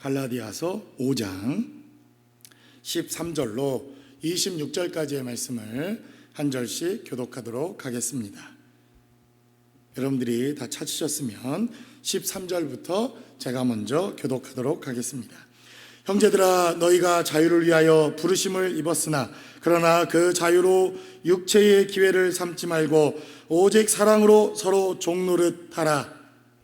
갈라디아서 5장 13절로 26절까지의 말씀을 한 절씩 교독하도록 하겠습니다. 여러분들이 다 찾으셨으면 13절부터 제가 먼저 교독하도록 하겠습니다. 형제들아, 너희가 자유를 위하여 부르심을 입었으나 그러나 그 자유로 육체의 기회를 삼지 말고 오직 사랑으로 서로 종노릇하라.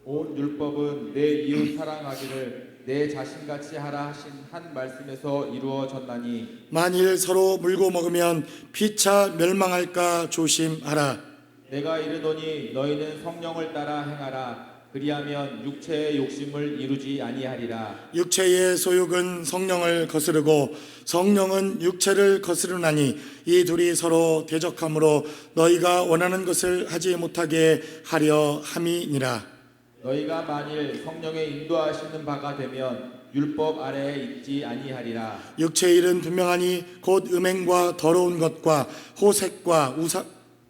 온 율법은 내 이웃 사랑하기를 내 자신같이 하라 하신 한 말씀에서 이루어졌나니 만일 서로 물고 먹으면 피차 멸망할까 조심하라. 내가 이르노니 너희는 성령을 따라 행하라. 그리하면 육체의 욕심을 이루지 아니하리라. 육체의 소욕은 성령을 거스르고 성령은 육체를 거스르나니 이 둘이 서로 대적하므로 너희가 원하는 것을 하지 못하게 하려 함이니라. 너희가 만일 성령의 인도하시는 바가 되면 율법 아래에 있지 아니하리라. 육체의 일은 분명하니 곧 음행과 더러운 것과 호색과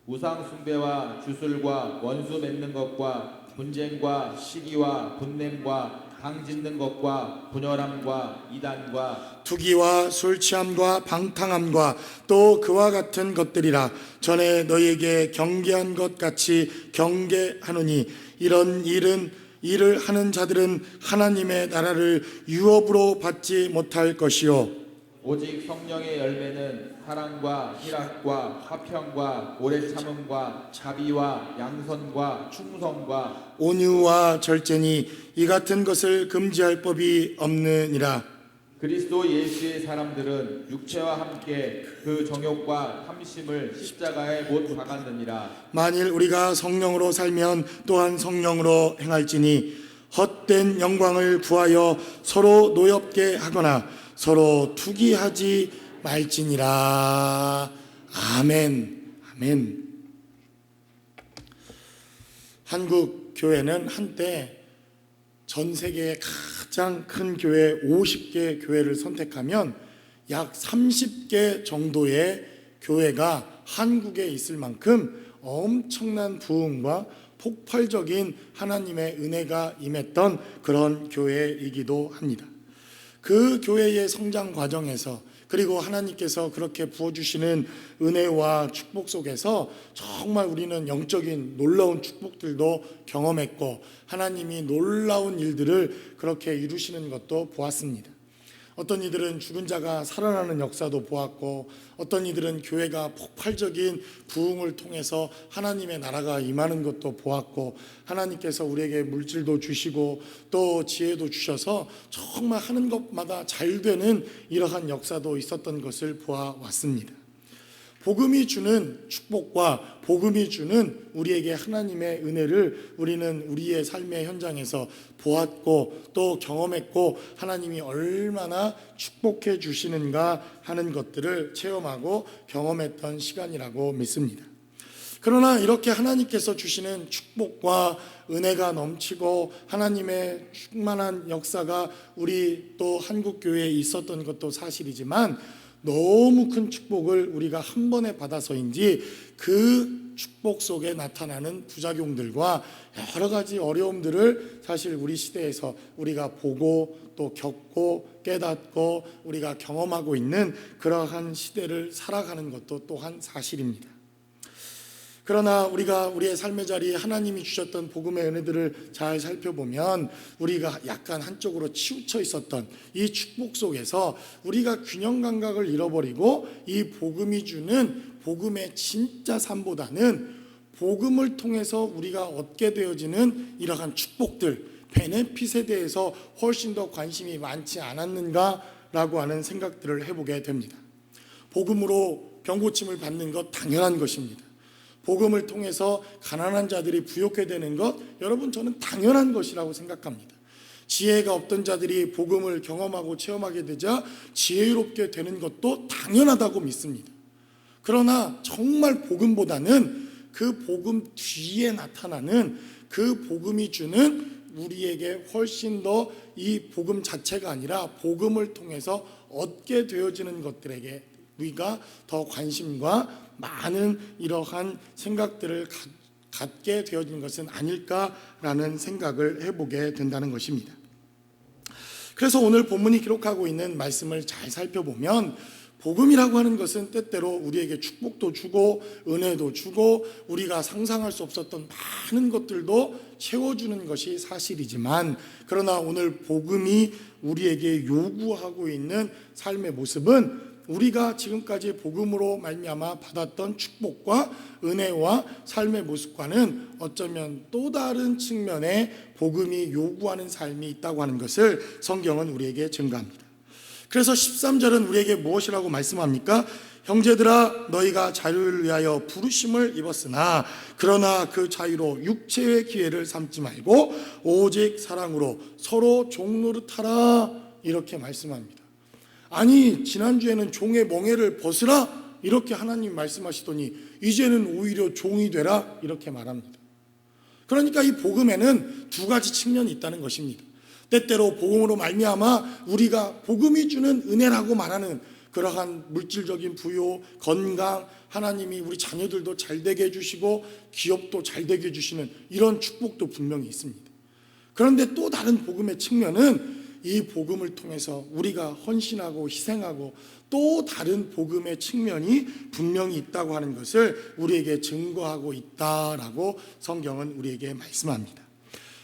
우상 숭배와 주술과 원수 맺는 것과 분쟁과 시기와 분냄과 강짓는 것과 분열함과 이단과 투기와 술 취함과 방탕함과 또 그와 같은 것들이라. 전에 너희에게 경계한 것 같이 경계하노니 이런 일을 하는 자들은 하나님의 나라를 유업으로 받지 못할 것이요 오직 성령의 열매는 사랑과 희락과 화평과 오래 참음과 자비와 양선과 충성과 온유와 절제니 이 같은 것을 금지할 법이 없느니라. 그리스도 예수의 사람들은 육체와 함께 그 정욕과 탐심을 십자가에 못 박았느니라. 만일 우리가 성령으로 살면 또한 성령으로 행할지니 헛된 영광을 구하여 서로 노엽게 하거나 서로 투기하지 말지니라. 아멘. 아멘. 한국 교회는 한때 전 세계의 가장 큰 교회 50개 교회를 선택하면 약 30개 정도의 교회가 한국에 있을 만큼 엄청난 부흥과 폭발적인 하나님의 은혜가 임했던 그런 교회이기도 합니다. 그 교회의 성장 과정에서 그리고 하나님께서 그렇게 부어주시는 은혜와 축복 속에서 정말 우리는 영적인 놀라운 축복들도 경험했고 하나님이 놀라운 일들을 그렇게 이루시는 것도 보았습니다. 어떤 이들은 죽은 자가 살아나는 역사도 보았고 어떤 이들은 교회가 폭발적인 부흥을 통해서 하나님의 나라가 임하는 것도 보았고 하나님께서 우리에게 물질도 주시고 또 지혜도 주셔서 정말 하는 것마다 잘 되는 이러한 역사도 있었던 것을 보아왔습니다. 복음이 주는 축복과 복음이 주는 우리에게 하나님의 은혜를 우리는 우리의 삶의 현장에서 보았고 또 경험했고 하나님이 얼마나 축복해 주시는가 하는 것들을 체험하고 경험했던 시간이라고 믿습니다. 그러나 이렇게 하나님께서 주시는 축복과 은혜가 넘치고 하나님의 충만한 역사가 우리 또 한국교회에 있었던 것도 사실이지만 너무 큰 축복을 우리가 한 번에 받아서인지 그 축복 속에 나타나는 부작용들과 여러 가지 어려움들을 사실 우리 시대에서 우리가 보고 또 겪고 깨닫고 우리가 경험하고 있는 그러한 시대를 살아가는 것도 또한 사실입니다. 그러나 우리가 우리의 삶의 자리에 하나님이 주셨던 복음의 은혜들을 잘 살펴보면 우리가 약간 한쪽으로 치우쳐 있었던 이 축복 속에서 우리가 균형 감각을 잃어버리고 이 복음이 주는 복음의 진짜 삶보다는 복음을 통해서 우리가 얻게 되어지는 이러한 축복들, 베네핏에 대해서 훨씬 더 관심이 많지 않았는가라고 하는 생각들을 해보게 됩니다. 복음으로 병고침을 받는 것 당연한 것입니다. 복음을 통해서 가난한 자들이 부욕해 되는 것, 여러분 저는 당연한 것이라고 생각합니다. 지혜가 없던 자들이 복음을 경험하고 체험하게 되자 지혜롭게 되는 것도 당연하다고 믿습니다. 그러나 정말 복음보다는 그 복음 뒤에 나타나는 그 복음이 주는 우리에게 훨씬 더 이 복음 자체가 아니라 복음을 통해서 얻게 되어지는 것들에게 우리가 더 관심과 많은 이러한 생각들을 갖게 되어진 것은 아닐까라는 생각을 해보게 된다는 것입니다. 그래서 오늘 본문이 기록하고 있는 말씀을 잘 살펴보면 복음이라고 하는 것은 때때로 우리에게 축복도 주고 은혜도 주고 우리가 상상할 수 없었던 많은 것들도 채워주는 것이 사실이지만, 그러나 오늘 복음이 우리에게 요구하고 있는 삶의 모습은 우리가 지금까지 복음으로 말미암아 받았던 축복과 은혜와 삶의 모습과는 어쩌면 또 다른 측면의 복음이 요구하는 삶이 있다고 하는 것을 성경은 우리에게 증거합니다. 그래서 13절은 우리에게 무엇이라고 말씀합니까? 형제들아, 너희가 자유를 위하여 부르심을 입었으나 그러나 그 자유로 육체의 기회를 삼지 말고 오직 사랑으로 서로 종노릇하라, 이렇게 말씀합니다. 아니, 지난주에는 종의 멍에를 벗으라 이렇게 하나님 말씀하시더니 이제는 오히려 종이 되라 이렇게 말합니다. 그러니까 이 복음에는 두 가지 측면이 있다는 것입니다. 때때로 복음으로 말미암아 우리가 복음이 주는 은혜라고 말하는 그러한 물질적인 부요, 건강, 하나님이 우리 자녀들도 잘 되게 해주시고 기업도 잘 되게 해주시는 이런 축복도 분명히 있습니다. 그런데 또 다른 복음의 측면은 이 복음을 통해서 우리가 헌신하고 희생하고 또 다른 복음의 측면이 분명히 있다고 하는 것을 우리에게 증거하고 있다라고 성경은 우리에게 말씀합니다.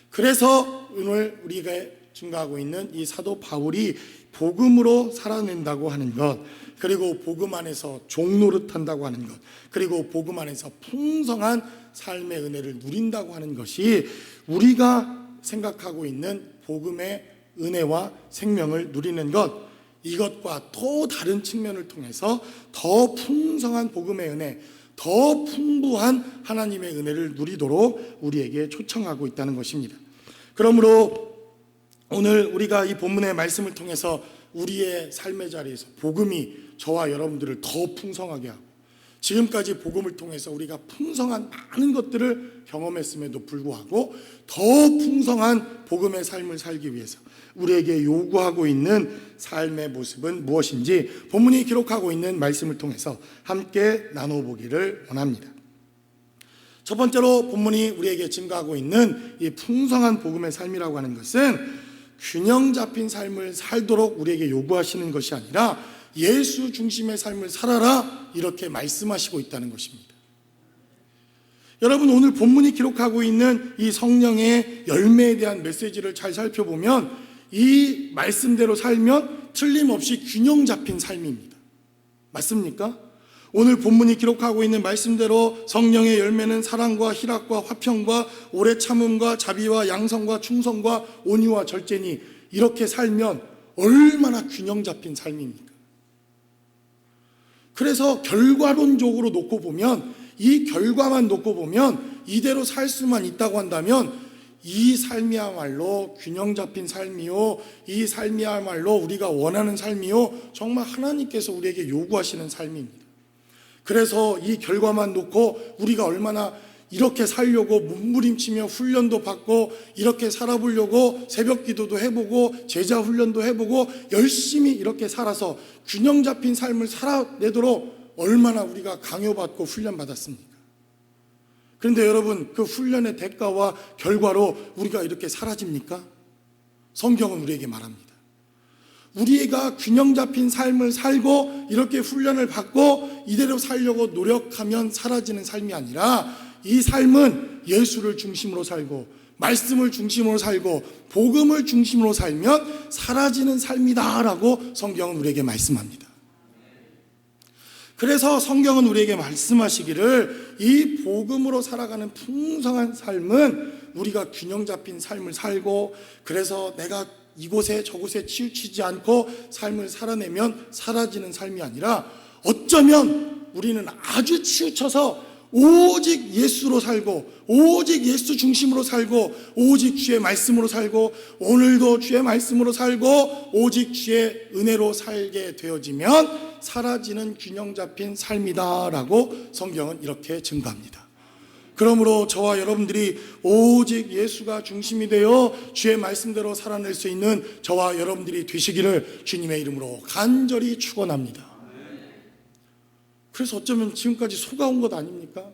그래서 오늘 우리가 증거하고 있는 이 사도 바울이 복음으로 살아낸다고 하는 것, 그리고 복음 안에서 종노릇한다고 하는 것, 그리고 복음 안에서 풍성한 삶의 은혜를 누린다고 하는 것이 우리가 생각하고 있는 복음의 은혜와 생명을 누리는 것, 이것과 또 다른 측면을 통해서 더 풍성한 복음의 은혜, 더 풍부한 하나님의 은혜를 누리도록 우리에게 초청하고 있다는 것입니다. 그러므로 오늘 우리가 이 본문의 말씀을 통해서 우리의 삶의 자리에서 복음이 저와 여러분들을 더 풍성하게 하고, 지금까지 복음을 통해서 우리가 풍성한 많은 것들을 경험했음에도 불구하고 더 풍성한 복음의 삶을 살기 위해서 우리에게 요구하고 있는 삶의 모습은 무엇인지 본문이 기록하고 있는 말씀을 통해서 함께 나눠보기를 원합니다. 첫 번째로 본문이 우리에게 증거하고 있는 이 풍성한 복음의 삶이라고 하는 것은 균형 잡힌 삶을 살도록 우리에게 요구하시는 것이 아니라 예수 중심의 삶을 살아라, 이렇게 말씀하시고 있다는 것입니다. 여러분, 오늘 본문이 기록하고 있는 이 성령의 열매에 대한 메시지를 잘 살펴보면 이 말씀대로 살면 틀림없이 균형 잡힌 삶입니다. 맞습니까? 오늘 본문이 기록하고 있는 말씀대로 성령의 열매는 사랑과 희락과 화평과 오래 참음과 자비와 양성과 충성과 온유와 절제니, 이렇게 살면 얼마나 균형 잡힌 삶입니까? 그래서 결과론적으로 놓고 보면, 이 결과만 놓고 보면 이대로 살 수만 있다고 한다면 이 삶이야말로 균형 잡힌 삶이요, 이 삶이야말로 우리가 원하는 삶이요, 정말 하나님께서 우리에게 요구하시는 삶입니다. 그래서 이 결과만 놓고 우리가 얼마나 이렇게 살려고 몸부림치며 훈련도 받고 이렇게 살아보려고 새벽 기도도 해보고 제자 훈련도 해보고 열심히 이렇게 살아서 균형 잡힌 삶을 살아내도록 얼마나 우리가 강요받고 훈련받았습니까? 그런데 여러분, 그 훈련의 대가와 결과로 우리가 이렇게 사라집니까? 성경은 우리에게 말합니다. 우리가 균형 잡힌 삶을 살고 이렇게 훈련을 받고 이대로 살려고 노력하면 사라지는 삶이 아니라, 이 삶은 예수를 중심으로 살고 말씀을 중심으로 살고 복음을 중심으로 살면 사라지는 삶이다라고 성경은 우리에게 말씀합니다. 그래서 성경은 우리에게 말씀하시기를 이 복음으로 살아가는 풍성한 삶은 우리가 균형 잡힌 삶을 살고, 그래서 내가 이곳에 저곳에 치우치지 않고 삶을 살아내면 사라지는 삶이 아니라, 어쩌면 우리는 아주 치우쳐서 오직 예수로 살고 오직 예수 중심으로 살고 오직 주의 말씀으로 살고 오늘도 주의 말씀으로 살고 오직 주의 은혜로 살게 되어지면 사라지는 균형 잡힌 삶이다라고 성경은 이렇게 증거합니다. 그러므로 저와 여러분들이 오직 예수가 중심이 되어 주의 말씀대로 살아낼 수 있는 저와 여러분들이 되시기를 주님의 이름으로 간절히 축원합니다. 그래서 어쩌면 지금까지 속아온 것 아닙니까?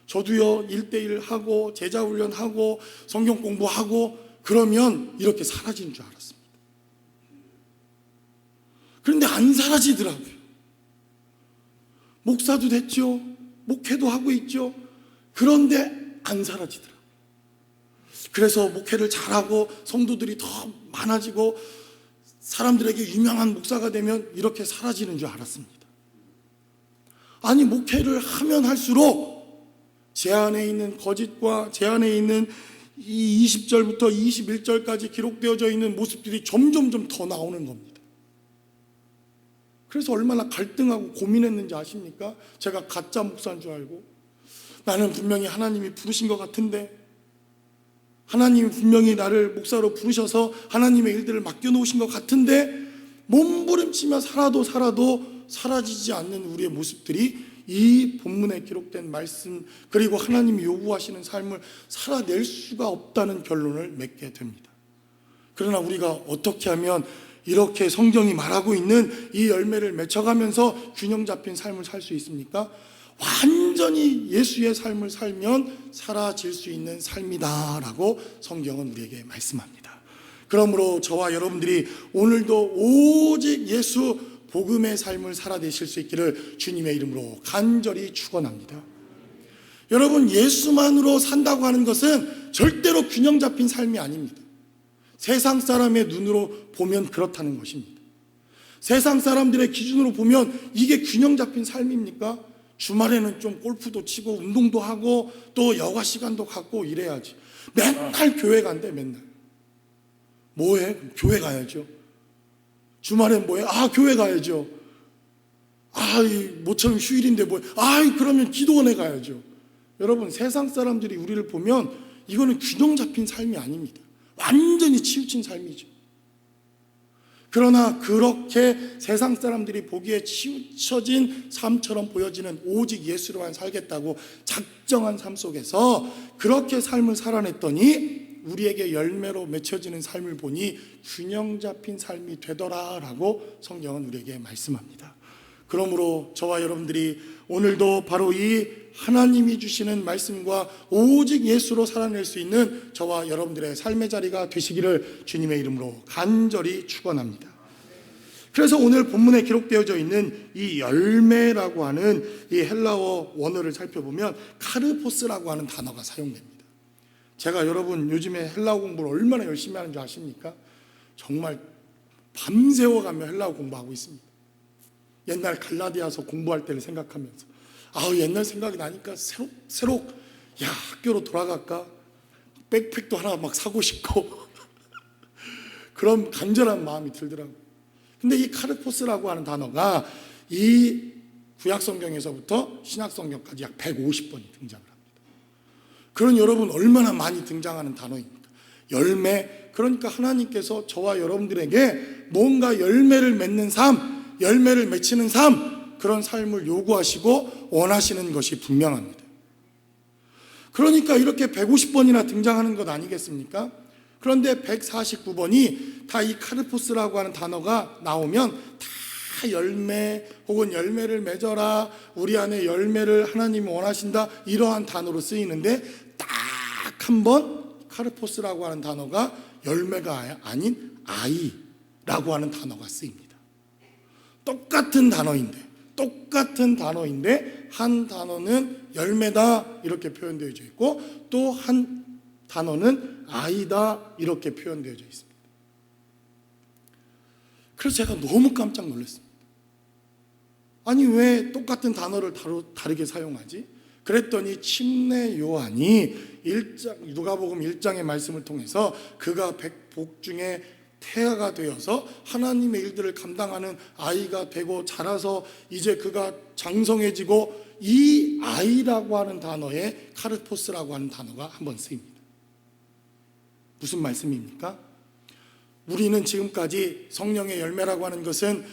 저도요, 1대1 하고 제자훈련 하고 성경 공부하고 그러면 이렇게 사라진 줄 알았습니다. 그런데 안 사라지더라고요. 목사도 됐죠. 목회도 하고 있죠. 그런데 안 사라지더라고요. 그래서 목회를 잘하고 성도들이 더 많아지고 사람들에게 유명한 목사가 되면 이렇게 사라지는 줄 알았습니다. 아니, 목회를 하면 할수록 제 안에 있는 거짓과 제 안에 있는 이 20절부터 21절까지 기록되어져 있는 모습들이 점점점 더 나오는 겁니다. 그래서 얼마나 갈등하고 고민했는지 아십니까? 제가 가짜 목사인 줄 알고, 나는 분명히 하나님이 부르신 것 같은데, 하나님이 분명히 나를 목사로 부르셔서 하나님의 일들을 맡겨놓으신 것 같은데, 몸부림치며 살아도 사라지지 않는 우리의 모습들이 이 본문에 기록된 말씀, 그리고 하나님이 요구하시는 삶을 살아낼 수가 없다는 결론을 맺게 됩니다. 그러나 우리가 어떻게 하면 이렇게 성경이 말하고 있는 이 열매를 맺혀가면서 균형 잡힌 삶을 살 수 있습니까? 완전히 예수의 삶을 살면 사라질 수 있는 삶이다라고 성경은 우리에게 말씀합니다. 그러므로 저와 여러분들이 오늘도 오직 예수 복음의 삶을 살아내실 수 있기를 주님의 이름으로 간절히 축원합니다. 여러분, 예수만으로 산다고 하는 것은 절대로 균형 잡힌 삶이 아닙니다. 세상 사람의 눈으로 보면 그렇다는 것입니다. 세상 사람들의 기준으로 보면 이게 균형 잡힌 삶입니까? 주말에는 좀 골프도 치고 운동도 하고 또 여가 시간도 갖고 이래야지. 맨날 교회 간대. 맨날 뭐해? 교회 가야죠. 주말엔 뭐해? 교회 가야죠. 모처럼 휴일인데 뭐해? 그러면 기도원에 가야죠. 여러분, 세상 사람들이 우리를 보면 이거는 균형 잡힌 삶이 아닙니다. 완전히 치우친 삶이죠. 그러나 그렇게 세상 사람들이 보기에 치우쳐진 삶처럼 보여지는 오직 예수로만 살겠다고 작정한 삶 속에서 그렇게 삶을 살아냈더니 우리에게 열매로 맺혀지는 삶을 보니 균형 잡힌 삶이 되더라라고 성경은 우리에게 말씀합니다. 그러므로 저와 여러분들이 오늘도 바로 이 하나님이 주시는 말씀과 오직 예수로 살아낼 수 있는 저와 여러분들의 삶의 자리가 되시기를 주님의 이름으로 간절히 축원합니다. 그래서 오늘 본문에 기록되어져 있는 이 열매라고 하는 이 헬라어 원어를 살펴보면 카르포스라고 하는 단어가 사용됩니다. 제가 여러분 요즘에 헬라어 공부를 얼마나 열심히 하는 줄 아십니까? 정말 밤새워가며 헬라어 공부하고 있습니다. 옛날 갈라디아서 공부할 때를 생각하면서 옛날 생각이 나니까 새록 학교로 돌아갈까? 백팩도 하나 막 사고 싶고 그런 간절한 마음이 들더라고요. 근데 이 카르포스라고 하는 단어가 이 구약성경에서부터 신약성경까지 약 150번이 등장을 합니다. 그런 여러분 얼마나 많이 등장하는 단어입니까? 열매. 그러니까 하나님께서 저와 여러분들에게 뭔가 열매를 맺는 삶, 열매를 맺히는 삶, 그런 삶을 요구하시고 원하시는 것이 분명합니다. 그러니까 이렇게 150번이나 등장하는 것 아니겠습니까? 그런데 149번이 다 이 카르포스라고 하는 단어가 나오면 다 열매 혹은 열매를 맺어라, 우리 안에 열매를 하나님이 원하신다, 이러한 단어로 쓰이는데 딱 한 번 카르포스라고 하는 단어가 열매가 아닌 아이라고 하는 단어가 쓰입니다. 똑같은 단어인데 한 단어는 열매다 이렇게 표현되어져 있고 또 한 단어는 아이다 이렇게 표현되어져 있습니다. 그래서 제가 너무 깜짝 놀랐습니다. 아니, 왜 똑같은 단어를 다르게 사용하지? 그랬더니 침례 요한이 누가복음 1장의 말씀을 통해서 그가 백복 중에 태아가 되어서 하나님의 일들을 감당하는 아이가 되고 자라서 이제 그가 장성해지고 이 아이라고 하는 단어에 카르포스라고 하는 단어가 한번 쓰입니다. 무슨 말씀입니까? 우리는 지금까지 성령의 열매라고 하는 것은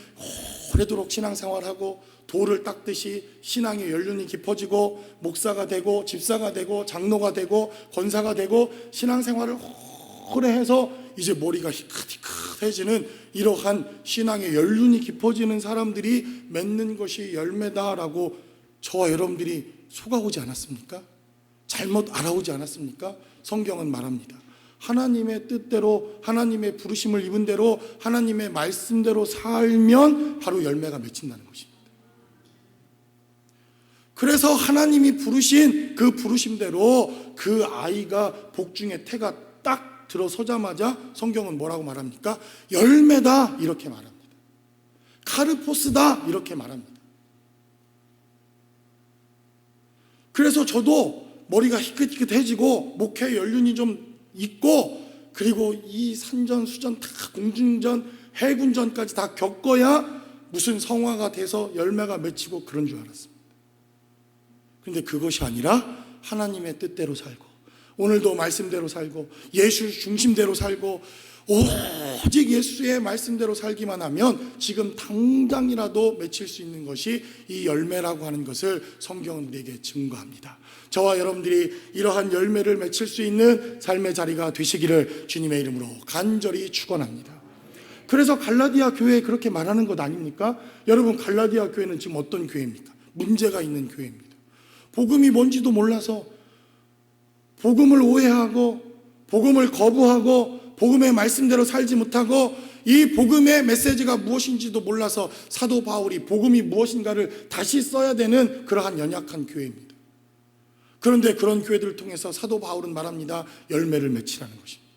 오래도록 신앙생활하고 돌을 닦듯이 신앙의 연륜이 깊어지고 목사가 되고 집사가 되고 장로가 되고 권사가 되고 신앙생활을 오래 해서 이제 머리가 희끗희끗해지는 이러한 신앙의 연륜이 깊어지는 사람들이 맺는 것이 열매다라고 저와 여러분들이 속아오지 않았습니까? 잘못 알아오지 않았습니까? 성경은 말합니다. 하나님의 뜻대로, 하나님의 부르심을 입은 대로, 하나님의 말씀대로 살면 바로 열매가 맺힌다는 것입니다. 그래서 하나님이 부르신 그 부르심대로 그 아이가 복중의 태가 딱 들어서자마자 성경은 뭐라고 말합니까? 열매다 이렇게 말합니다. 카르포스다 이렇게 말합니다. 그래서 저도 머리가 희끗희끗해지고 목회 연륜이 좀 있고, 그리고 이 산전수전 다 공중전 해군전까지 다 겪어야 무슨 성화가 돼서 열매가 맺히고 그런 줄 알았습니다. 그런데 그것이 아니라 하나님의 뜻대로 살고, 오늘도 말씀대로 살고, 예수 중심대로 살고, 오직 예수의 말씀대로 살기만 하면 지금 당장이라도 맺힐 수 있는 것이 이 열매라고 하는 것을 성경은 우리에게 증거합니다. 저와 여러분들이 이러한 열매를 맺힐 수 있는 삶의 자리가 되시기를 주님의 이름으로 간절히 축원합니다. 그래서 갈라디아 교회에 그렇게 말하는 것 아닙니까? 여러분, 갈라디아 교회는 지금 어떤 교회입니까? 문제가 있는 교회입니다. 복음이 뭔지도 몰라서 복음을 오해하고 복음을 거부하고 복음의 말씀대로 살지 못하고 이 복음의 메시지가 무엇인지도 몰라서 사도 바울이 복음이 무엇인가를 다시 써야 되는 그러한 연약한 교회입니다. 그런데 그런 교회들을 통해서 사도 바울은 말합니다. 열매를 맺히라는 것입니다.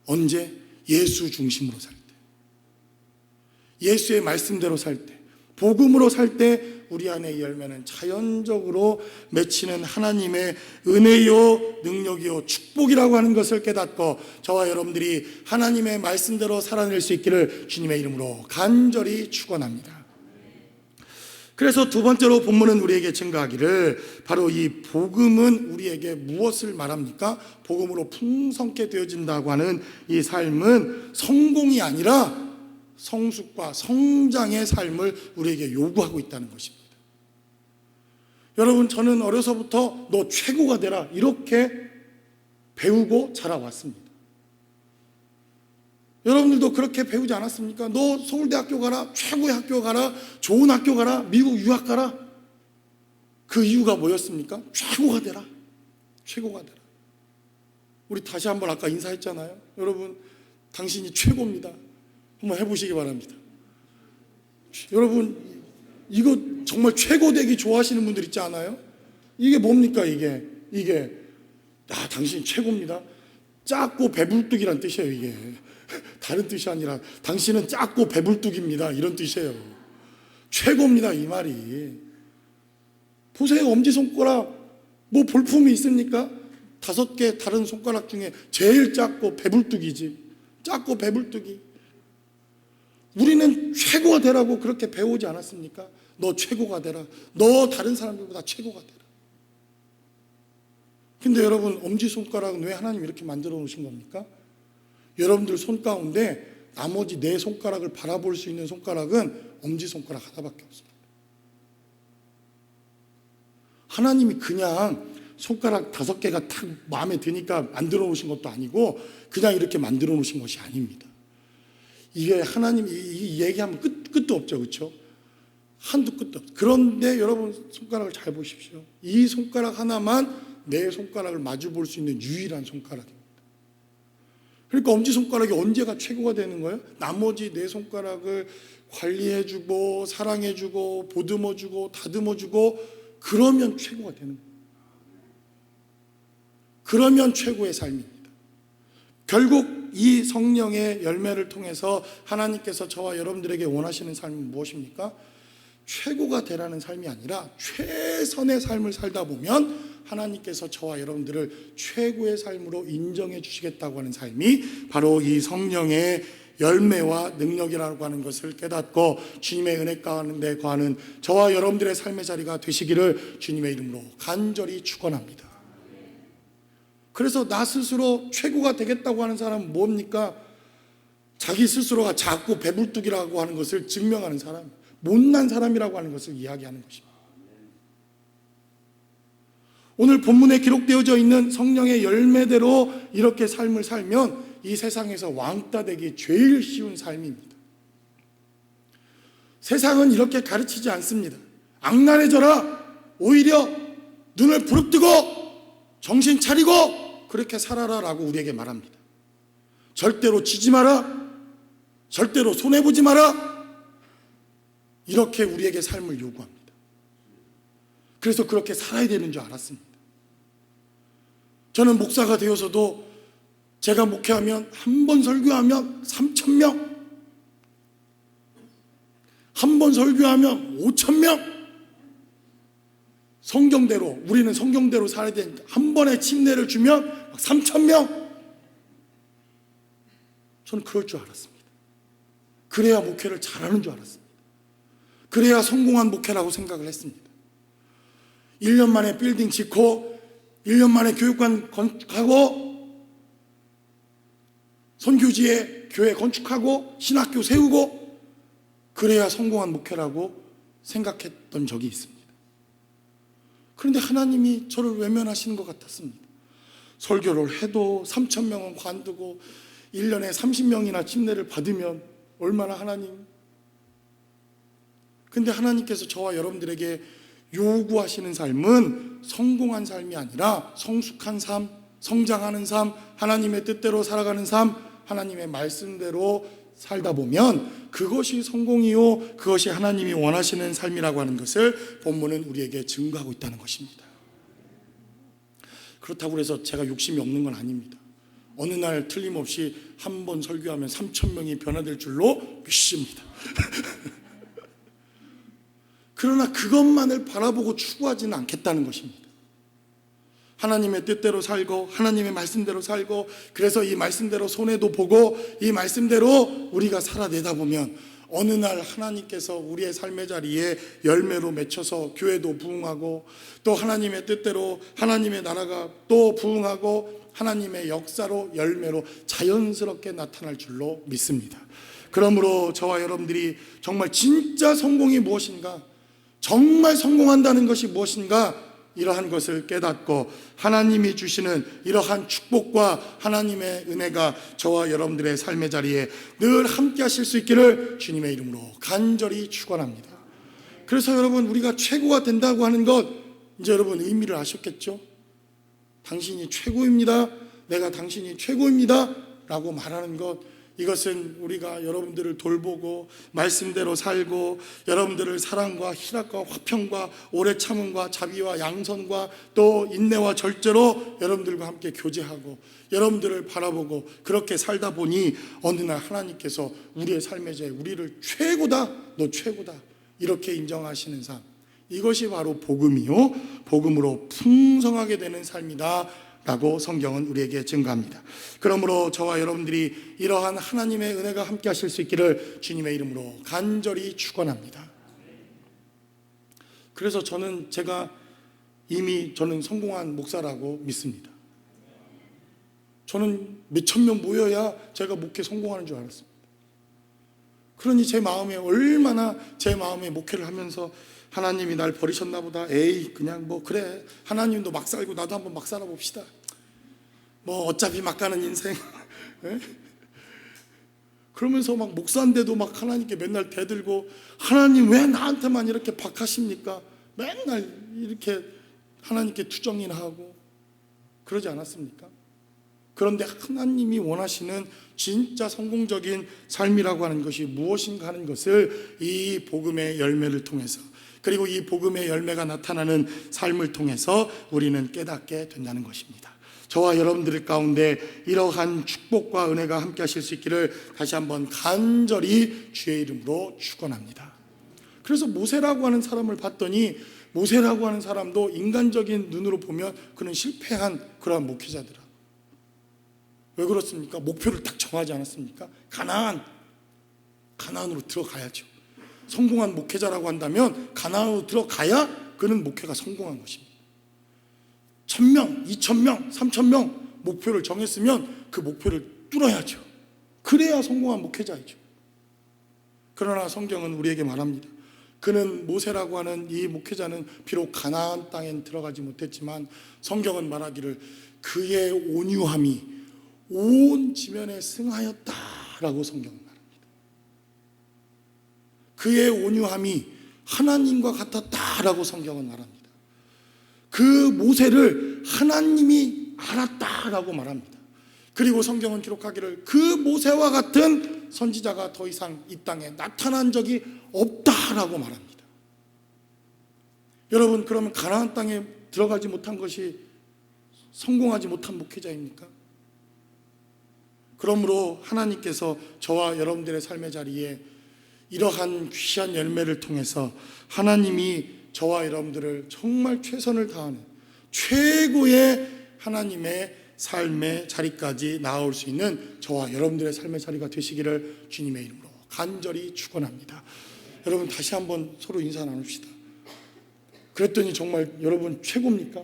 언제? 예수 중심으로 살 때, 예수의 말씀대로 살 때, 복음으로 살 때 우리 안의 열매는 자연적으로 맺히는 하나님의 은혜요, 능력이요, 축복이라고 하는 것을 깨닫고 저와 여러분들이 하나님의 말씀대로 살아낼 수 있기를 주님의 이름으로 간절히 축원합니다. 그래서 두 번째로 본문은 우리에게 증거하기를, 바로 이 복음은 우리에게 무엇을 말합니까? 복음으로 풍성케 되어진다고 하는 이 삶은 성공이 아니라 성숙과 성장의 삶을 우리에게 요구하고 있다는 것입니다. 여러분, 저는 어려서부터 너 최고가 되라 이렇게 배우고 자라왔습니다. 여러분들도 그렇게 배우지 않았습니까? 너 서울대학교 가라, 최고의 학교 가라, 좋은 학교 가라, 미국 유학 가라. 그 이유가 뭐였습니까? 최고가 되라, 최고가 되라. 우리 다시 한번 아까 인사했잖아요. 여러분, 당신이 최고입니다. 한번 해보시기 바랍니다. 여러분, 이거 정말 최고 되기 좋아하시는 분들 있지 않아요? 이게 뭡니까? 이게 당신이 최고입니다. 작고 배불뚝이란 뜻이에요. 이게 다른 뜻이 아니라 당신은 작고 배불뚝입니다 이런 뜻이에요. 최고입니다 이 말이. 보세요, 엄지손가락 뭐 볼품이 있습니까? 5개 다른 손가락 중에 제일 작고 배불뚝이지. 작고 배불뚝이. 우리는 최고가 되라고 그렇게 배우지 않았습니까? 너 최고가 되라. 너 다른 사람들보다 최고가 되라. 근데 여러분, 엄지손가락은 왜 하나님 이렇게 만들어 놓으신 겁니까? 여러분들 손 가운데 나머지 4손가락을 바라볼 수 있는 손가락은 엄지손가락 하나밖에 없습니다. 하나님이 그냥 손가락 5개가 딱 마음에 드니까 만들어 놓으신 것도 아니고 그냥 이렇게 만들어 놓으신 것이 아닙니다. 이게 하나님이 이 얘기하면 끝도 없죠, 그렇죠? 한도 끝도 없죠. 그런데 여러분, 손가락을 잘 보십시오. 이 손가락 하나만 4손가락을 마주 볼 수 있는 유일한 손가락입니다. 그러니까 엄지손가락이 언제가 최고가 되는 거예요? 나머지 4손가락을 관리해주고 사랑해주고 보듬어주고 다듬어주고 그러면 최고가 되는 거예요. 그러면 최고의 삶입니다. 결국 이 성령의 열매를 통해서 하나님께서 저와 여러분들에게 원하시는 삶은 무엇입니까? 최고가 되라는 삶이 아니라 최선의 삶을 살다 보면 하나님께서 저와 여러분들을 최고의 삶으로 인정해 주시겠다고 하는 삶이 바로 이 성령의 열매와 능력이라고 하는 것을 깨닫고 주님의 은혜 가운데 거하는 저와 여러분들의 삶의 자리가 되시기를 주님의 이름으로 간절히 축원합니다. 그래서 나 스스로 최고가 되겠다고 하는 사람은 뭡니까? 자기 스스로가 작고 배불뚝이라고 하는 것을 증명하는 사람, 못난 사람이라고 하는 것을 이야기하는 것입니다. 오늘 본문에 기록되어져 있는 성령의 열매대로 이렇게 삶을 살면 이 세상에서 왕따 되기 제일 쉬운 삶입니다. 세상은 이렇게 가르치지 않습니다. 악랄해져라. 오히려 눈을 부릅뜨고 정신 차리고 그렇게 살아라라고 우리에게 말합니다. 절대로 지지 마라, 절대로 손해보지 마라, 이렇게 우리에게 삶을 요구합니다. 그래서 그렇게 살아야 되는 줄 알았습니다. 저는 목사가 되어서도 제가 목회하면 한 번 설교하면 3,000명, 한 번 설교하면 5,000명, 성경대로, 우리는 성경대로 살아야 되니까 한 번에 침례를 주면 3,000명, 저는 그럴 줄 알았습니다. 그래야 목회를 잘하는 줄 알았습니다. 그래야 성공한 목회라고 생각을 했습니다. 1년 만에 빌딩 짓고 1년 만에 교육관 건축하고 선교지에 교회 건축하고 신학교 세우고 그래야 성공한 목회라고 생각했던 적이 있습니다. 그런데 하나님이 저를 외면하시는 것 같았습니다. 설교를 해도 3,000명은 관두고 1년에 30명이나 침례를 받으면 얼마나 하나님. 근데 하나님께서 저와 여러분들에게 요구하시는 삶은 성공한 삶이 아니라 성숙한 삶, 성장하는 삶, 하나님의 뜻대로 살아가는 삶, 하나님의 말씀대로 살다 보면 그것이 성공이요, 그것이 하나님이 원하시는 삶이라고 하는 것을 본문은 우리에게 증거하고 있다는 것입니다. 그렇다고 해서 제가 욕심이 없는 건 아닙니다. 어느 날 틀림없이 한 번 설교하면 3,000명이 변화될 줄로 믿습니다. 그러나 그것만을 바라보고 추구하지는 않겠다는 것입니다. 하나님의 뜻대로 살고 하나님의 말씀대로 살고, 그래서 이 말씀대로 손해도 보고 이 말씀대로 우리가 살아내다 보면 어느 날 하나님께서 우리의 삶의 자리에 열매로 맺혀서 교회도 부흥하고, 또 하나님의 뜻대로 하나님의 나라가 또 부흥하고 하나님의 역사로 열매로 자연스럽게 나타날 줄로 믿습니다. 그러므로 저와 여러분들이 정말 진짜 성공이 무엇인가, 정말 성공한다는 것이 무엇인가, 이러한 것을 깨닫고 하나님이 주시는 이러한 축복과 하나님의 은혜가 저와 여러분들의 삶의 자리에 늘 함께 하실 수 있기를 주님의 이름으로 간절히 축원합니다. 그래서 여러분, 우리가 최고가 된다고 하는 것, 이제 여러분 의미를 아셨겠죠? 당신이 최고입니다, 내가 당신이 최고입니다 라고 말하는 것, 이것은 우리가 여러분들을 돌보고 말씀대로 살고 여러분들을 사랑과 희락과 화평과 오래 참음과 자비와 양선과 또 인내와 절제로 여러분들과 함께 교제하고 여러분들을 바라보고 그렇게 살다 보니 어느 날 하나님께서 우리의 삶의 자에 우리를 최고다, 너 최고다 이렇게 인정하시는 삶, 이것이 바로 복음이요, 복음으로 풍성하게 되는 삶이다 라고 성경은 우리에게 증거합니다. 그러므로 저와 여러분들이 이러한 하나님의 은혜가 함께 하실 수 있기를 주님의 이름으로 간절히 축원합니다. 그래서 제가 이미 성공한 목사라고 믿습니다. 저는 몇천 명 모여야 제가 목회 성공하는 줄 알았습니다. 그러니 제 마음에 얼마나 제 마음에 목회를 하면서 하나님이 날 버리셨나 보다, 에이 그냥 뭐 그래, 하나님도 막 살고 나도 한번 막 살아봅시다, 뭐 어차피 막 가는 인생 그러면서 막 목사인데도 막 하나님께 맨날 대들고, 하나님 왜 나한테만 이렇게 박하십니까, 맨날 이렇게 하나님께 투정이나 하고 그러지 않았습니까? 그런데 하나님이 원하시는 진짜 성공적인 삶이라고 하는 것이 무엇인가 하는 것을 이 복음의 열매를 통해서, 그리고 이 복음의 열매가 나타나는 삶을 통해서 우리는 깨닫게 된다는 것입니다. 저와 여러분들 가운데 이러한 축복과 은혜가 함께 하실 수 있기를 다시 한번 간절히 주의 이름으로 축원합니다. 그래서 모세라고 하는 사람을 봤더니, 모세라고 하는 사람도 인간적인 눈으로 보면 그는 실패한 그러한 목회자더라. 왜 그렇습니까? 목표를 딱 정하지 않았습니까? 가나안으로 들어가야죠. 성공한 목회자라고 한다면 가나안으로 들어가야 그는 목회가 성공한 것입니다. 1,000명, 2,000명, 3,000명 목표를 정했으면 그 목표를 뚫어야죠. 그래야 성공한 목회자이죠. 그러나 성경은 우리에게 말합니다. 그는, 모세라고 하는 이 목회자는 비록 가나안 땅엔 들어가지 못했지만 성경은 말하기를 그의 온유함이 온 지면에 승하였다라고 성경은 말합니다. 그의 온유함이 하나님과 같았다라고 성경은 말합니다. 그 모세를 하나님이 알았다라고 말합니다. 그리고 성경은 기록하기를 그 모세와 같은 선지자가 더 이상 이 땅에 나타난 적이 없다라고 말합니다. 여러분, 그러면 가나안 땅에 들어가지 못한 것이 성공하지 못한 목회자입니까? 그러므로 하나님께서 저와 여러분들의 삶의 자리에 이러한 귀한 열매를 통해서 하나님이 저와 여러분들을 정말 최선을 다하는 최고의 하나님의 삶의 자리까지 나아올 수 있는 저와 여러분들의 삶의 자리가 되시기를 주님의 이름으로 간절히 축원합니다. 여러분, 다시 한번 서로 인사 나눕시다. 그랬더니 정말 여러분 최고입니까?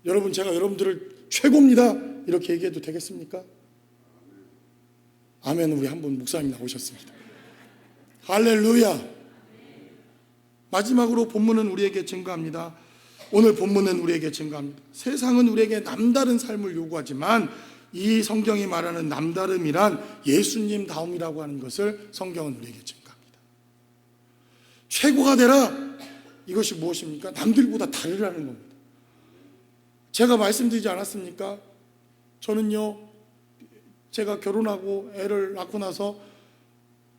여러분, 제가 여러분들을 최고입니다 이렇게 얘기해도 되겠습니까? 아멘. 우리 한분 목사님 나오셨습니다. 할렐루야. 마지막으로 본문은 우리에게 증거합니다. 오늘 본문은 우리에게 증거합니다. 세상은 우리에게 남다른 삶을 요구하지만 이 성경이 말하는 남다름이란 예수님다움이라고 하는 것을 성경은 우리에게 증거합니다. 최고가 되라. 이것이 무엇입니까? 남들보다 다르라는 겁니다. 제가 말씀드리지 않았습니까? 저는요, 제가 결혼하고 애를 낳고 나서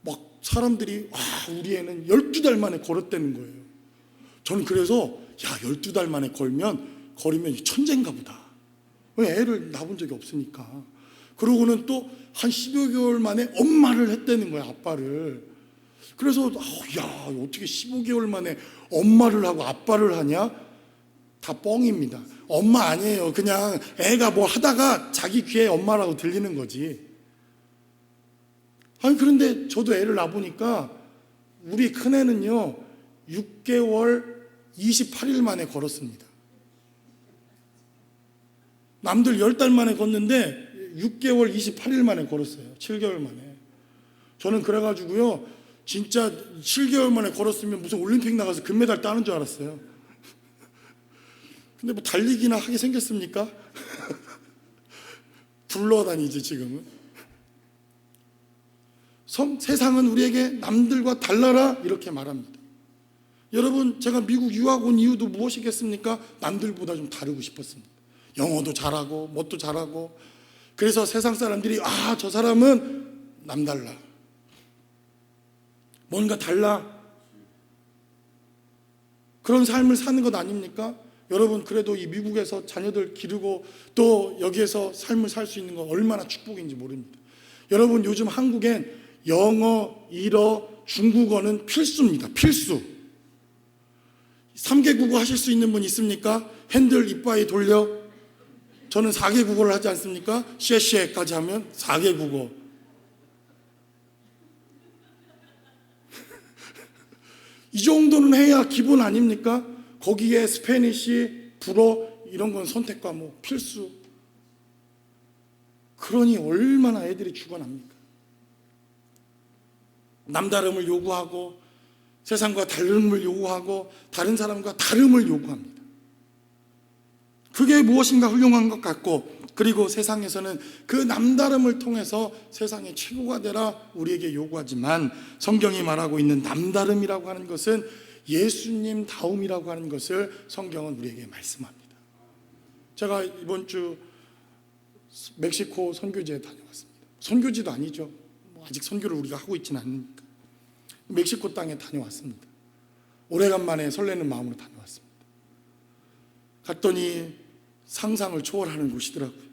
막 사람들이 우리 애는 12달 만에 걸었다는 거예요. 저는 그래서 12달 만에 걸으면 천재인가 보다. 왜 애를 낳은 적이 없으니까. 그러고는 또 한 10여 개월 만에 엄마를 했다는 거예요, 아빠를. 그래서 어떻게 15개월 만에 엄마를 하고 아빠를 하냐? 다 뻥입니다. 엄마 아니에요. 그냥 애가 뭐 하다가 자기 귀에 엄마라고 들리는 거지. 그런데 저도 애를 낳아보니까 우리 큰애는요 6개월 28일 만에 걸었습니다. 남들 10달 만에 걷는데 6개월 28일 만에 걸었어요. 7개월 만에. 저는 그래가지고요 진짜 7개월 만에 걸었으면 무슨 올림픽 나가서 금메달 따는 줄 알았어요. 근데 뭐 달리기나 하게 생겼습니까? 굴러다니지 지금은. 세상은 우리에게 남들과 달라라 이렇게 말합니다. 여러분, 제가 미국 유학 온 이유도 무엇이겠습니까? 남들보다 좀 다르고 싶었습니다. 영어도 잘하고 뭣도 잘하고. 그래서 세상 사람들이 저 사람은 남달라, 뭔가 달라, 그런 삶을 사는 것 아닙니까? 여러분, 그래도 이 미국에서 자녀들 기르고 또 여기에서 삶을 살 수 있는 건 얼마나 축복인지 모릅니다. 여러분, 요즘 한국엔 영어, 일어, 중국어는 필수입니다. 필수. 3개 국어 하실 수 있는 분 있습니까? 핸들 이빠이 돌려. 저는 4개 국어를 하지 않습니까? 쉐쉐까지 하면 4개 국어. 이 정도는 해야 기본 아닙니까? 거기에 스페니쉬, 불어 이런 건 선택과 필수. 그러니 얼마나 애들이 죽어납니까? 남다름을 요구하고 세상과 다름을 요구하고 다른 사람과 다름을 요구합니다. 그게 무엇인가 훌륭한 것 같고, 그리고 세상에서는 그 남다름을 통해서 세상의 최고가 되라 우리에게 요구하지만 성경이 말하고 있는 남다름이라고 하는 것은 예수님 다움이라고 하는 것을 성경은 우리에게 말씀합니다. 제가 이번 주 멕시코 선교지에 다녀왔습니다. 선교지도 아니죠. 아직 선교를 우리가 하고 있지는 않으니까. 멕시코 땅에 다녀왔습니다. 오래간만에 설레는 마음으로 다녀왔습니다. 갔더니 상상을 초월하는 곳이더라고요.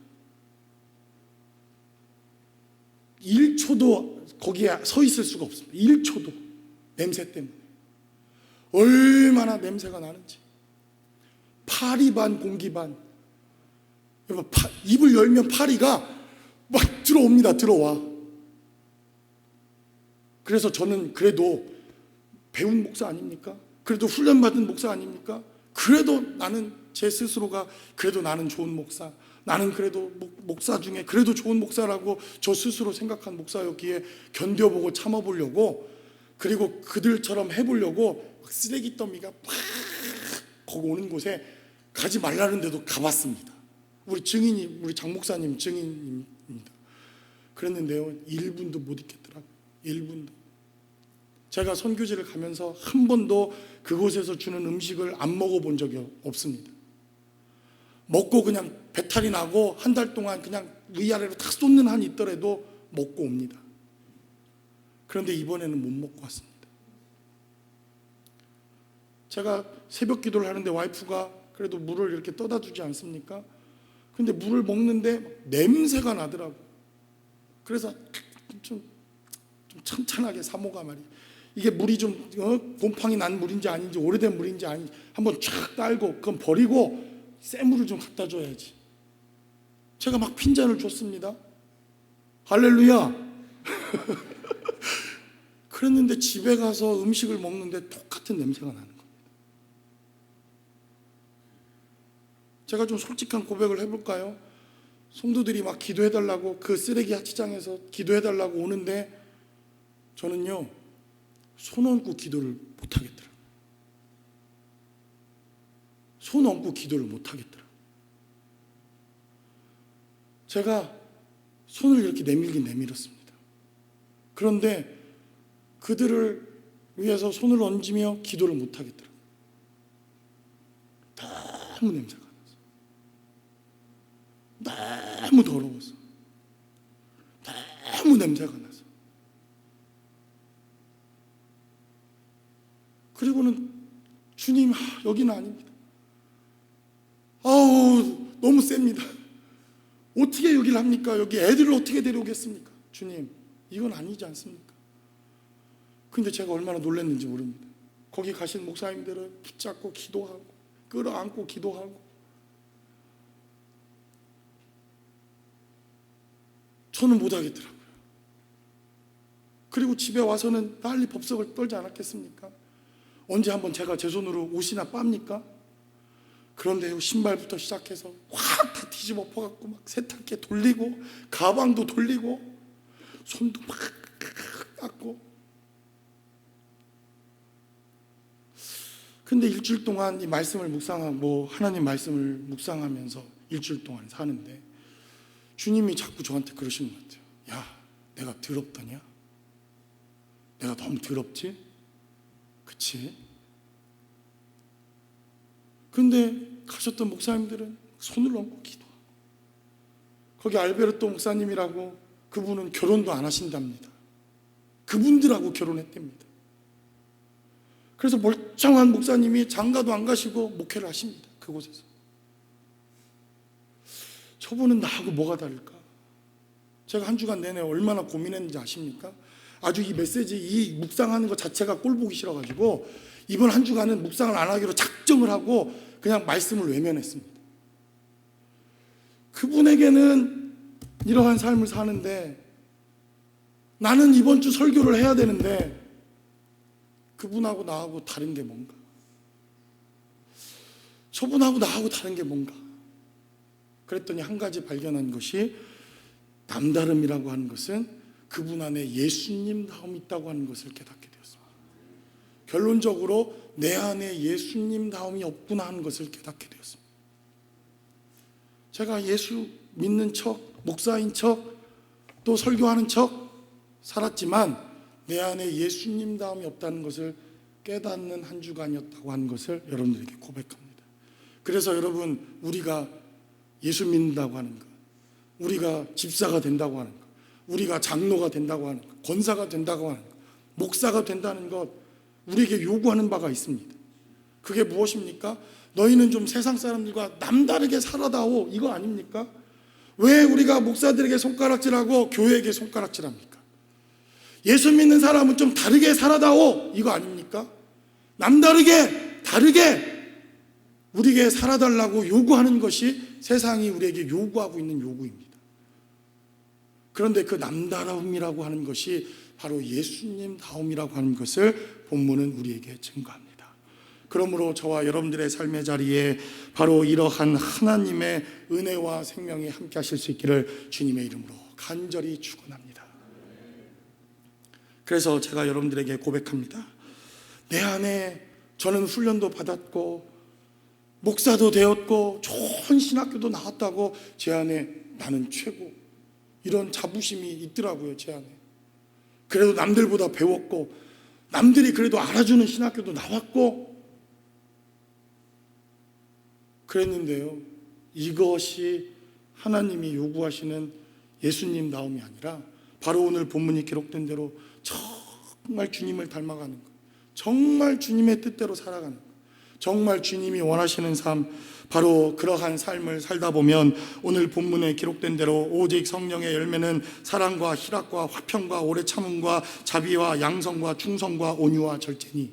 1초도 거기에 서 있을 수가 없습니다. 1초도. 냄새 때문에. 얼마나 냄새가 나는지. 파리 반 공기 반. 입을 열면 파리가 막 들어옵니다. 들어와. 그래서 저는 그래도 배운 목사 아닙니까? 그래도 훈련받은 목사 아닙니까? 그래도 나는 제 스스로가 그래도 나는 좋은 목사, 나는 그래도 목사 중에 그래도 좋은 목사라고 저 스스로 생각한 목사였기에 견뎌보고 참아보려고, 그리고 그들처럼 해보려고 막 쓰레기 더미가 막 거기 오는 곳에 가지 말라는데도 가봤습니다. 우리 증인이, 우리 장 목사님 증인입니다. 그랬는데요 1분도 못 있겠더라고요. 1분도. 제가 선교지를 가면서 한 번도 그곳에서 주는 음식을 안 먹어본 적이 없습니다. 먹고 그냥 배탈이 나고 한 달 동안 그냥 위아래로 탁 쏟는 한이 있더라도 먹고 옵니다. 그런데 이번에는 못 먹고 왔습니다. 제가 새벽 기도를 하는데 와이프가 그래도 물을 이렇게 떠다 주지 않습니까? 근데 물을 먹는데 냄새가 나더라고. 그래서 좀 천천하게 사모가 말이야. 이게 물이 좀 곰팡이 난 물인지 아닌지 오래된 물인지 아닌지 한번 쫙 딸고 그건 버리고 새 물을 좀 갖다 줘야지. 제가 막 핀잔을 줬습니다. 할렐루야. 그랬는데 집에 가서 음식을 먹는데 똑같은 냄새가 나는 겁니다. 제가 좀 솔직한 고백을 해볼까요? 성도들이 막 기도해달라고 그 쓰레기 야치장에서 기도해달라고 오는데 저는요 손 얹고 기도를 못하겠더라고요. 손 얹고 기도를 못하겠더라고요. 제가 손을 이렇게 내밀긴 내밀었습니다. 그런데 그들을 위해서 손을 얹으며 기도를 못하겠더라고요. 너무 냄새가 나서, 너무 더러워서, 너무 냄새가 나서. 그리고는 주님, 여기는 아닙니다. 아우, 너무 셉니다. 어떻게 여기를 합니까? 여기 애들을 어떻게 데려오겠습니까? 주님, 이건 아니지 않습니까? 근데 제가 얼마나 놀랐는지 모릅니다. 거기 가신 목사님들은 붙잡고 기도하고 끌어안고 기도하고 저는 못하겠더라고요. 그리고 집에 와서는 난리 법석을 떨지 않았겠습니까? 언제 한번 제가 제 손으로 옷이나 빱니까? 그런데 신발부터 시작해서 확 다 뒤집어 엎어갖고 막 세탁기에 돌리고 가방도 돌리고 손도 막 닦고. 근데 일주일 동안 이 말씀을 묵상하고 하나님 말씀을 묵상하면서 일주일 동안 사는데 주님이 자꾸 저한테 그러시는 것 같아요. 야, 내가 더럽더냐? 내가 너무 더럽지? 그치? 근데 가셨던 목사님들은 손을 얹고 기도하고 거기 알베르토 목사님이라고 그분은 결혼도 안 하신답니다. 그분들하고 결혼했답니다. 그래서 멀쩡한 목사님이 장가도 안 가시고 목회를 하십니다. 그곳에서. 저분은 나하고 뭐가 다를까? 제가 한 주간 내내 얼마나 고민했는지 아십니까? 아주 이 메시지, 이 묵상하는 것 자체가 꼴보기 싫어가지고 이번 한 주간은 묵상을 안 하기로 작정을 하고 그냥 말씀을 외면했습니다. 그분에게는 이러한 삶을 사는데 나는 이번 주 설교를 해야 되는데 그분하고 나하고 다른 게 뭔가? 저분하고 나하고 다른 게 뭔가? 그랬더니 한 가지 발견한 것이 남다름이라고 하는 것은 그분 안에 예수님다움이 있다고 하는 것을 깨닫게 되었습니다. 결론적으로 내 안에 예수님다움이 없구나 하는 것을 깨닫게 되었습니다. 제가 예수 믿는 척, 목사인 척, 또 설교하는 척 살았지만 내 안에 예수님다움이 없다는 것을 깨닫는 한 주간이었다고 하는 것을 여러분들에게 고백합니다. 그래서 여러분, 우리가 예수 믿는다고 하는 것, 우리가 집사가 된다고 하는 것, 우리가 장로가 된다고 하는 것, 권사가 된다고 하는 것, 목사가 된다는 것, 우리에게 요구하는 바가 있습니다. 그게 무엇입니까? 너희는 좀 세상 사람들과 남다르게 살아다오, 이거 아닙니까? 왜 우리가 목사들에게 손가락질하고 교회에게 손가락질합니까? 예수 믿는 사람은 좀 다르게 살아다오, 이거 아닙니까? 남다르게, 다르게 우리에게 살아달라고 요구하는 것이 세상이 우리에게 요구하고 있는 요구입니다. 그런데 그 남다름이라고 하는 것이 바로 예수님다움이라고 하는 것을 본문은 우리에게 증거합니다. 그러므로 저와 여러분들의 삶의 자리에 바로 이러한 하나님의 은혜와 생명이 함께 하실 수 있기를 주님의 이름으로 간절히 축원합니다. 그래서 제가 여러분들에게 고백합니다. 내 안에 저는 훈련도 받았고 목사도 되었고 좋은 신학교도 나왔다고 제 안에 나는 최고, 이런 자부심이 있더라고요. 제 안에. 그래도 남들보다 배웠고 남들이 그래도 알아주는 신학교도 나왔고 그랬는데요, 이것이 하나님이 요구하시는 예수님 나옴이 아니라 바로 오늘 본문이 기록된 대로 정말 주님을 닮아가는 것, 정말 주님의 뜻대로 살아가는 것, 정말 주님이 원하시는 삶, 바로 그러한 삶을 살다 보면 오늘 본문에 기록된 대로 오직 성령의 열매는 사랑과 희락과 화평과 오래 참음과 자비와 양성과 충성과 온유와 절제니,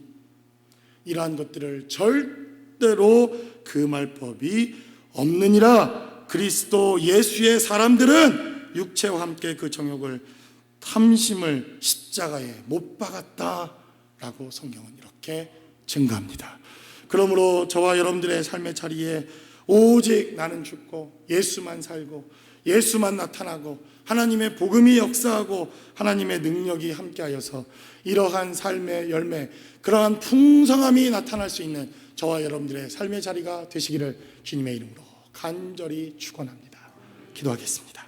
이러한 것들을 절대로 금할 법이 없느니라. 그리스도 예수의 사람들은 육체와 함께 그 정욕을 탐심을 십자가에 못 박았다라고 성경은 이렇게 증거합니다. 그러므로 저와 여러분들의 삶의 자리에 오직 나는 죽고 예수만 살고 예수만 나타나고 하나님의 복음이 역사하고 하나님의 능력이 함께하여서 이러한 삶의 열매, 그러한 풍성함이 나타날 수 있는 저와 여러분들의 삶의 자리가 되시기를 주님의 이름으로 간절히 축원합니다. 기도하겠습니다.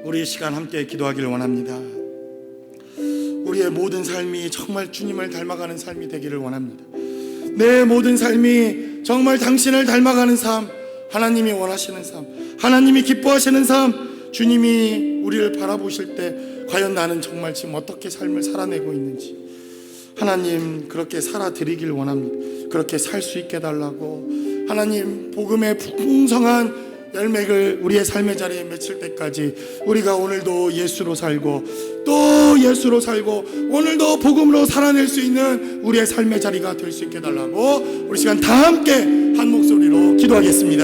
우리 시간 함께 기도하기를 원합니다. 우리의 모든 삶이 정말 주님을 닮아가는 삶이 되기를 원합니다. 내 모든 삶이 정말 당신을 닮아가는 삶, 하나님이 원하시는 삶, 하나님이 기뻐하시는 삶, 주님이 우리를 바라보실 때 과연 나는 정말 지금 어떻게 삶을 살아내고 있는지 하나님 그렇게 살아드리길 원합니다. 그렇게 살 수 있게 해달라고, 하나님 복음의 풍성한 열매를 우리의 삶의 자리에 맺힐 때까지 우리가 오늘도 예수로 살고 또 예수로 살고 오늘도 복음으로 살아낼 수 있는 우리의 삶의 자리가 될 수 있게 해달라고 우리 시간 다 함께 한 목소리로 기도하겠습니다.